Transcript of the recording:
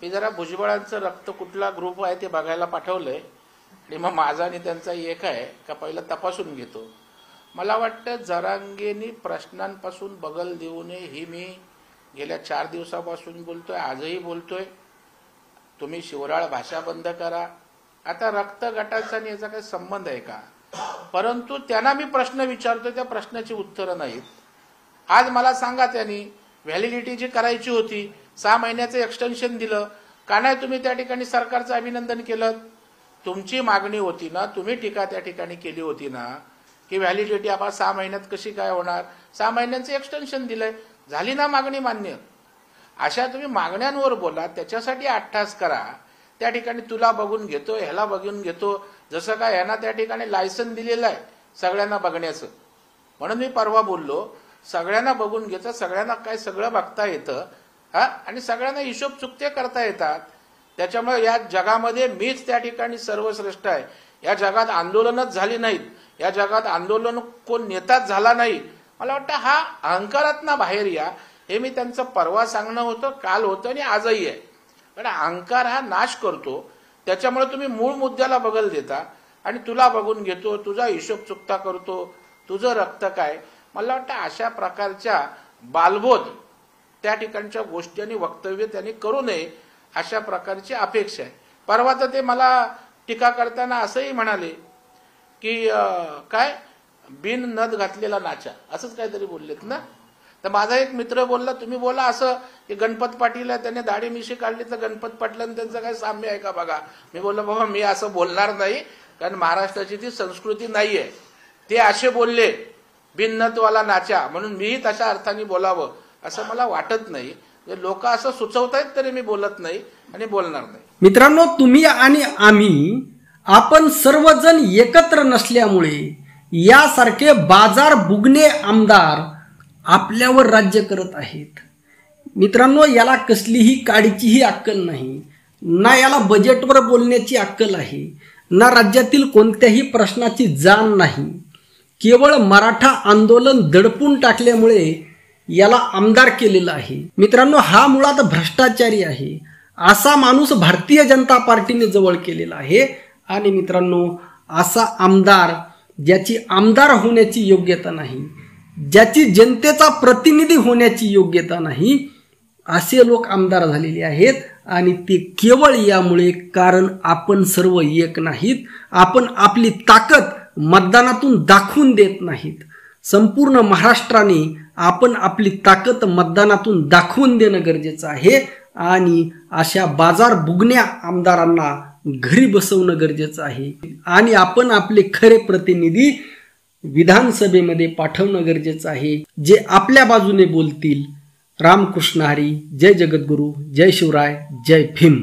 मी जरा भुजबळांचं रक्त कुठला ग्रुप आहे ते बघायला पाठवलंय आणि मग माझा आणि त्यांचा एक आहे का पहिलं तपासून घेतो। मला वाटतं जरांगेंनी प्रश्नांपासून बगल देऊ नये ही मी गेल्या 4 दिवसापासून बोलतोय, आजही बोलतोय। तुम्ही शिवराळ भाषा बंद करा। आता रक्त गटाचा आणि याचा काही संबंध आहे का? परंतु त्यांना मी प्रश्न विचारतो, त्या प्रश्नाची उत्तरं नाहीत। आज मला सांगा, त्यांनी व्हॅलिडिटी जी करायची होती 6 महिन्याचं एक्सटेन्शन दिलं का नाही? तुम्ही त्या ठिकाणी सरकारचं अभिनंदन केलं। तुमची मागणी होती ना, तुम्ही टीका त्या ठिकाणी केली होती ना की व्हॅलिडिटी आपण 6 महिन्यात कशी काय होणार? 6 महिन्यांचं एक्सटेन्शन दिलंय, झाली ना मागणी मान्य। अशा तुम्ही मागण्यांवर बोला, त्याच्यासाठी अट्टास करा। त्या ठिकाणी तुला बघून घेतो, ह्याला बघून घेतो, जसं काय ह्यांना त्या ठिकाणी लायसन दिलेलं आहे सगळ्यांना बघण्याचं। म्हणून मी परवा बोललो, सगळ्यांना बघून घेतं, सगळ्यांना काय सगळं बघता येतं आणि सगळ्यांना हिशोब चुकते करता येतात। त्याच्यामुळे या जगामध्ये मीच त्या ठिकाणी सर्वश्रेष्ठ आहे। या जगात आंदोलनच झाली नाहीत, या जगात आंदोलन कोण नेताच झाला नाही। मला वाटतं हा अहंकारातनं बाहेर या, हे मी त्यांचं परवा सांगणं होतं, काल होतं आणि आजही आहे। पण अहंकार हा नाश करतो, त्याच्यामुळे तुम्ही मूळ मुद्द्याला बगल देता आणि तुला बघून घेतो, तुझा हिशोब चुकता करतो, तुझं रक्त काय। मला वाटतं अशा प्रकारच्या बालबोध त्या ठिकाणच्या गोष्टी आणि वक्तव्य त्यांनी करू नये, अशा प्रकारची अपेक्षा आहे। परवा तर ते मला टीका करताना असंही म्हणाले की काय बिन नथ घातलेला नाचा, असंच काहीतरी बोललेत ना। तर माझा एक मित्र बोलला, तुम्ही बोला असं की गणपत पाटील आहे, त्याने दाढी मिशी काढली तर गणपत पाटलांनी त्यांचं काय साम्य आहे का बघा। मी बोललो बाबा मी असं बोलणार नाही, कारण महाराष्ट्राची ती संस्कृती नाहीये। ते असे बोलले बिननथवाला नाचा, म्हणून मीही तशा अर्थाने बोलावं असं मला वाटत नाही। लोक असं सुचवतायत तरी मी बोलत नाही आणि बोलणार नाही। मित्रांनो, तुम्ही आणि आम्ही आपण सर्वजण एकत्र नसल्यामुळे यासारखे बाजार बुगणे आमदार आपल्यावर राज्य करत आहेत। मित्रांनो, याला कसलीही काडीचीही अक्कल नाही, ना याला बजेटवर बोलण्याची अक्कल आहे, ना राज्यातील कोणत्याही प्रश्नाची जाण नाही। केवळ मराठा आंदोलन दडपून टाकल्यामुळे याला आमदार केलेला आहे। मित्रांनो, हा मुळात भ्रष्टाचारी आहे। असा माणूस भारतीय जनता पार्टीने जवळ केलेला आहे। आणि मित्रांनो, असा आमदार ज्याची आमदार होण्याची योग्यता नाही, ज्याची जनतेचा प्रतिनिधी होण्याची योग्यता नाही, असे लोक आमदार झालेले आहेत। आणि ते केवळ यामुळे, कारण आपण सर्व एक नाहीत, आपण आपली ताकद मतदानातून दाखवून देत नाहीत। संपूर्ण महाराष्ट्राने आपण आपली ताकद मतदानातून दाखवून देणं गरजेचं आहे आणि अशा बाजार बुगण्या आमदारांना घरी बसवणं गरजेचं आहे आणि आपण आपले खरे प्रतिनिधी विधानसभेमध्ये पाठवणं गरजेचं आहे, जे आपल्या बाजूने बोलतील। रामकृष्ण हरी, जय जगद्गुरु, जय शिवराय, जय भीम।